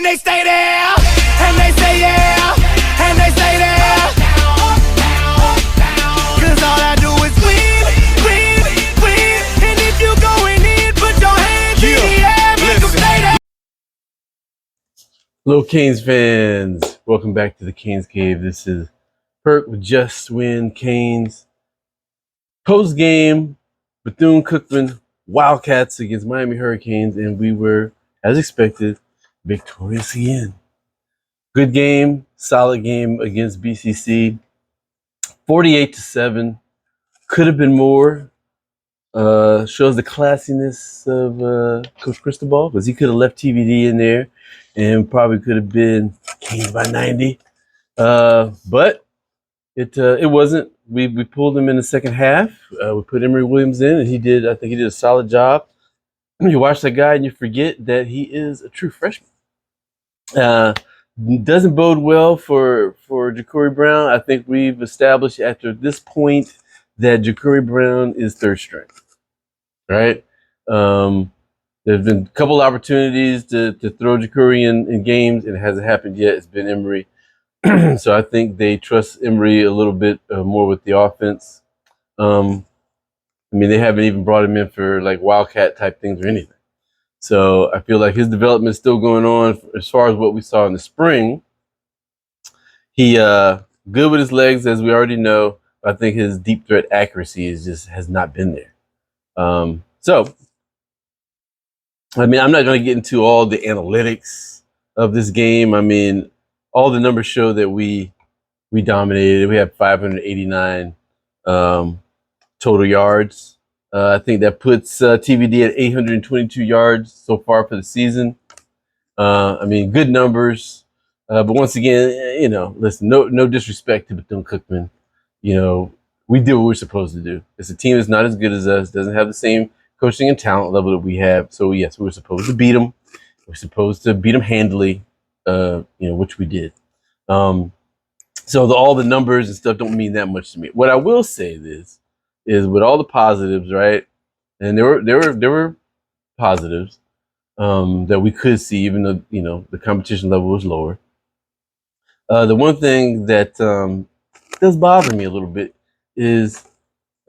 and they stay there, and they say yeah, and they stay there. Cause all I do is win, win, win. And if you going in, put your hands in the air, make them stay there. Hello, Canes fans. Welcome back to the Canes Cave. This is Perk with Just Win Canes. Post-game, Bethune-Cookman Wildcats against Miami Hurricanes, and we were, as expected, victorious again. Good game, solid game against BCC. 48-7. Could have been more. Shows the classiness of Coach Cristobal, because he could have left TBD in there and probably could have been Canes by 90. But it wasn't. We pulled him in the second half. We put Emory Williams in, and I think he did a solid job. You watch that guy and you forget that he is a true freshman. Doesn't bode well for Ja'Cory Brown. I think we've established after this point that Ja'Cory Brown is third string, right? There's been a couple opportunities to throw Ja'Cory in games, and it hasn't happened yet. It's been Emory. So I think they trust Emory a little bit more with the offense. They haven't even brought him in for like Wildcat type things or anything. So I feel like his development is still going on as far as what we saw in the spring. He good with his legs, as we already know. I think his deep threat accuracy has not been there. I'm not going to get into all the analytics of this game. All the numbers show that we dominated. We had 589 total yards. I think that puts TVD at 822 yards so far for the season. Good numbers. But once again, listen, no disrespect to Bethune-Cookman. We did what we were supposed to do. It's a team that's not as good as us, doesn't have the same coaching and talent level that we have. So, yes, we were supposed to beat them. We're supposed to beat them handily, which we did. All the numbers and stuff don't mean that much to me. What I will say is with all the positives, right? And there were positives that we could see, even though the competition level was lower. The one thing that does bother me a little bit is,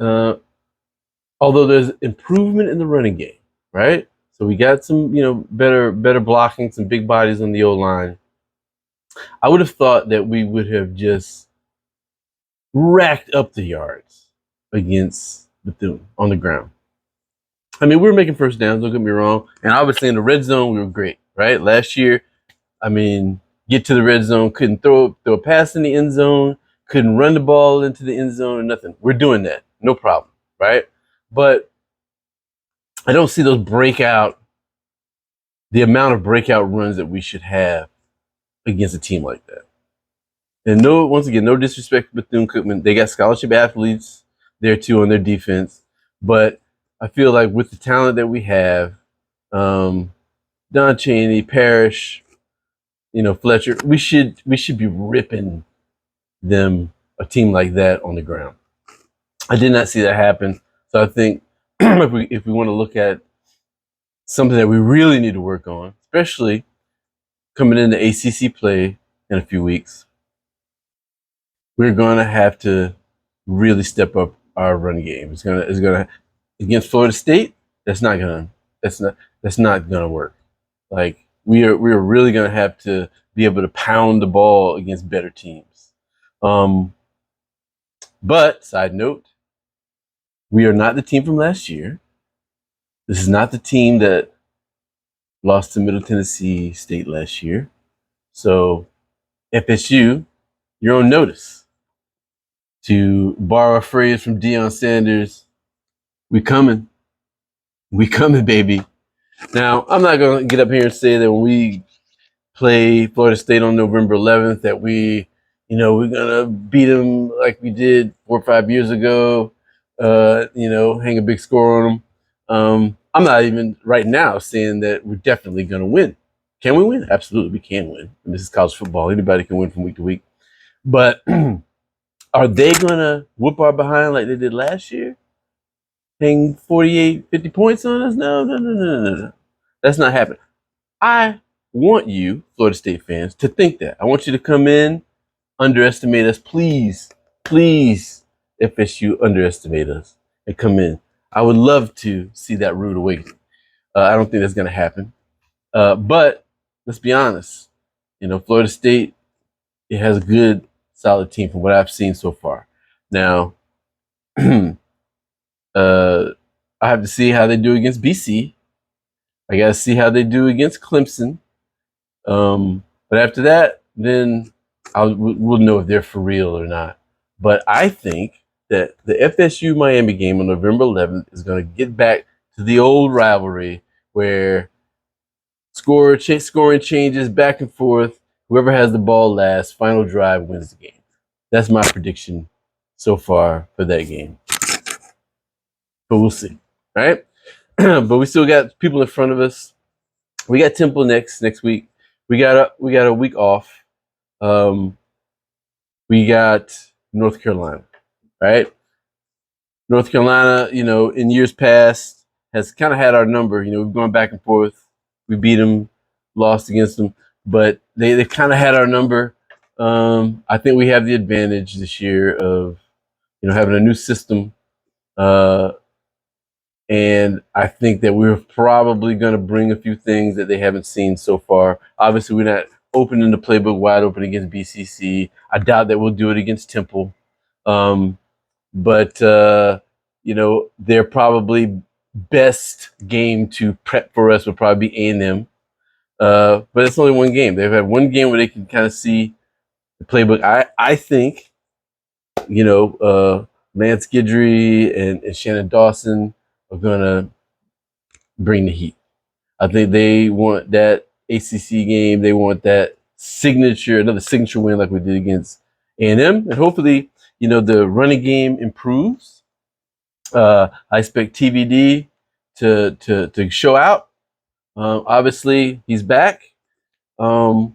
although there's improvement in the running game, right? So we got some better blocking, some big bodies on the O-line. I would have thought that we would have just racked up the yards against Bethune on the ground. We were making first downs, don't get me wrong. And obviously in the red zone, we were great, right? Last year, get to the red zone, couldn't throw a pass in the end zone, couldn't run the ball into the end zone or nothing. We're doing that, no problem, right? But I don't see the amount of breakout runs that we should have against a team like that. And no disrespect to Bethune-Cookman. They got scholarship athletes there too on their defense. But I feel like with the talent that we have, Don Chaney, Parrish, Fletcher, we should be ripping them, a team like that, on the ground. I did not see that happen. So I think if we want to look at something that we really need to work on, especially coming into ACC play in a few weeks, we're going to have to really step up our run game. It's gonna against Florida State. That's not gonna work. Like we are really gonna have to be able to pound the ball against better teams. But side note, we are not the team from last year. This is not the team that lost to Middle Tennessee State last year. So FSU, you're on notice. To borrow a phrase from Deion Sanders, we coming, baby. Now, I'm not going to get up here and say that when we play Florida State on November 11th that we're going to beat them like we did 4 or 5 years ago, hang a big score on them. I'm not even right now saying that we're definitely going to win. Can we win? Absolutely, we can win. This is college football. Anybody can win from week to week. But are they going to whoop our behind like they did last year? Hang 48, 50 points on us? No. That's not happening. I want you, Florida State fans, to think that. I want you to come in, underestimate us, please, please. FSU, underestimate us and come in. I would love to see that rude awakening. I don't think that's going to happen. But let's be honest. Florida State, it has a good, solid team from what I've seen so far. Now, I have to see how they do against BC. I got to see how they do against Clemson. But after that, then we'll know if they're for real or not. But I think that the FSU Miami game on November 11th is going to get back to the old rivalry where scoring changes back and forth. Whoever has the ball last, final drive wins the game. That's my prediction so far for that game. But we'll see. All right? But we still got people in front of us. We got Temple next week. We got a week off. We got North Carolina, right? North Carolina, in years past has kind of had our number. We've gone back and forth. We beat them, lost against them, but they've kind of had our number. I think we have the advantage this year of, having a new system. And I think that we're probably going to bring a few things that they haven't seen so far. Obviously, we're not opening the playbook wide open against BCC. I doubt that we'll do it against Temple. But their probably best game to prep for us would probably be A&M. But it's only one game. They've had one game where they can kind of see the playbook. I think, Lance Guidry and Shannon Dawson are going to bring the heat. I think they want that ACC game. They want that another signature win like we did against A&M. And hopefully, the running game improves. I expect TVD to show out. Obviously, he's back. So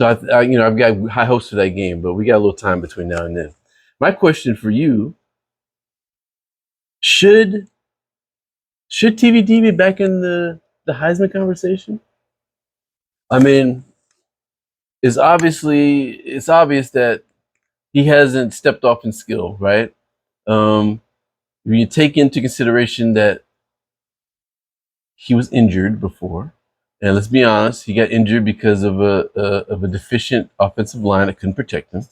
I've got high hopes for that game, but we got a little time between now and then. My question for you: Should TVD be back in the Heisman conversation? I mean, it's obvious that he hasn't stepped off in skill, right? When you take into consideration that he was injured before, and let's be honest, he got injured because of a deficient offensive line that couldn't protect him.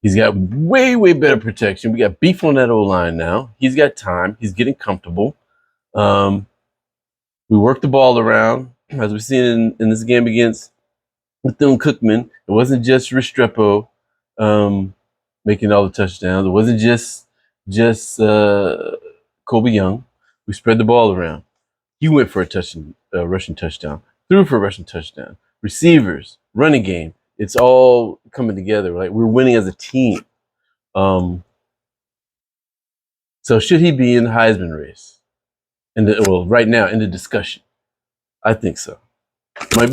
He's got way, way better protection. We got beef on that O-line now. He's got time. He's getting comfortable. We worked the ball around, as we've seen in this game against Bethune-Cookman. It wasn't just Restrepo making all the touchdowns. It wasn't just Kobe Young. We spread the ball around. He went for a rushing touchdown, threw for a rushing touchdown. Receivers, running game, it's all coming together. Like we're winning as a team. So should he be in the Heisman race? Right now in the discussion, I think so.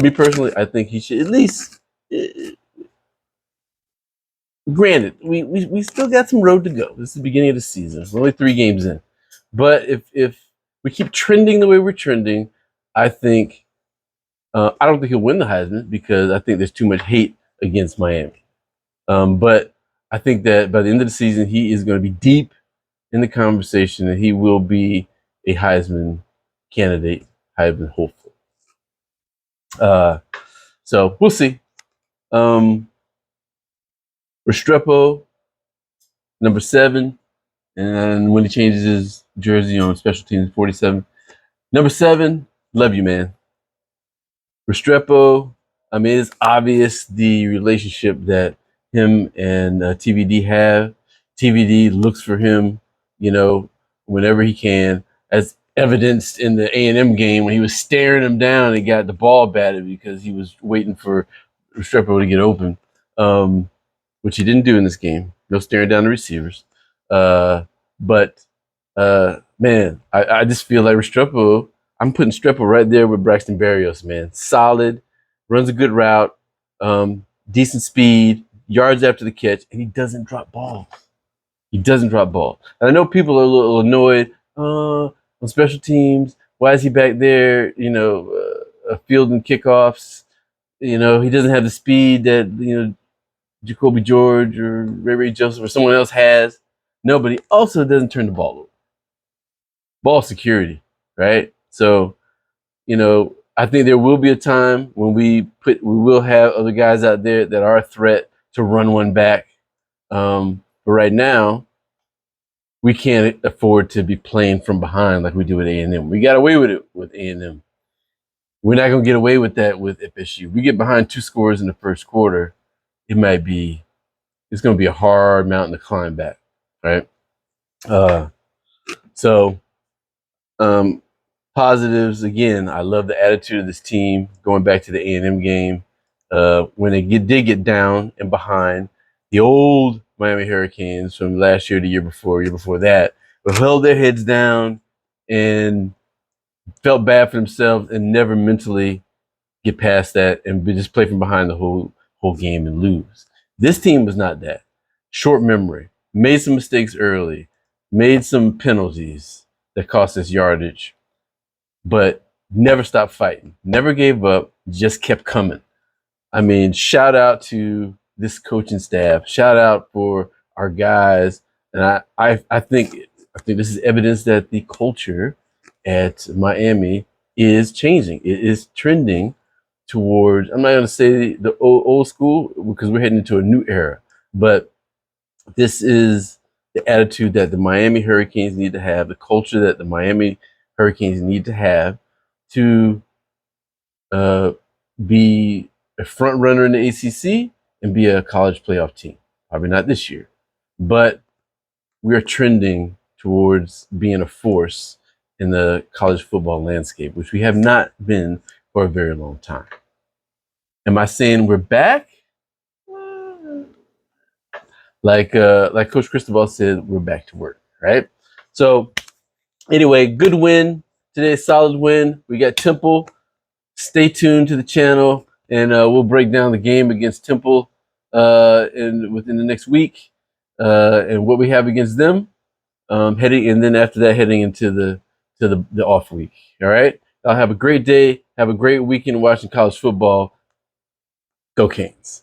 Me personally, I think he should at least. Granted, we still got some road to go. This is the beginning of the season. We're only 3 games in, but if we keep trending the way we're trending, I think I don't think he'll win the Heisman because I think there's too much hate against Miami. But I think that by the end of the season, he is going to be deep in the conversation, and he will be a Heisman candidate, Heisman hopeful. So we'll see. Restrepo, number 7, and when he changes his jersey on special teams, 47. Number 7, love you, man. Restrepo, I mean, it's obvious the relationship that him and TVD have. TVD looks for him, whenever he can, as evidenced in the A&M game when he was staring him down and got the ball batted because he was waiting for Restrepo to get open, which he didn't do in this game. No staring down the receivers. But man, I just feel like Restrepo, I'm putting Restrepo right there with Braxton Berrios, man. Solid, runs a good route, decent speed, yards after the catch, and he doesn't drop balls. And I know people are a little annoyed on special teams. Why is he back there, fielding kickoffs. You know, he doesn't have the speed that Jacoby George or Ray Joseph or someone else has. No, but he also doesn't turn the ball over. Ball security, right? So, I think there will be a time when we will have other guys out there that are a threat to run one back. But right now, we can't afford to be playing from behind like we do with A&M. We got away with it with A&M. We're not going to get away with that with FSU. We get behind 2 scores in the first quarter, it's going to be a hard mountain to climb back, right? So positives, again, I love the attitude of this team going back to the A&M game. When they did get down and behind, the old Miami Hurricanes from last year, the year before that, held their heads down and felt bad for themselves and never mentally get past that and just play from behind the whole game and lose. This team was not that. Short memory, made some mistakes early, made some penalties that cost us yardage, but never stopped fighting, never gave up, just kept coming. I mean, shout out to this coaching staff. Shout out for our guys. And I think this is evidence that the culture at Miami is changing. It is trending towards, I'm not going to say the old school because we're heading into a new era, but this is the attitude that the Miami Hurricanes need to have, the culture that the Miami Hurricanes need to have to be a front runner in the ACC and be a college playoff team. Probably not this year, but we are trending towards being a force in the college football landscape, which we have not been for a very long time. Am I saying we're back? Like Coach Cristobal said, we're back to work, right? So anyway, good win today, solid win. We got Temple. Stay tuned to the channel, and we'll break down the game against Temple within the next week and what we have against them and then after that heading into the off week. All right. I'll have a great day. Have a great weekend watching college football. Go Canes.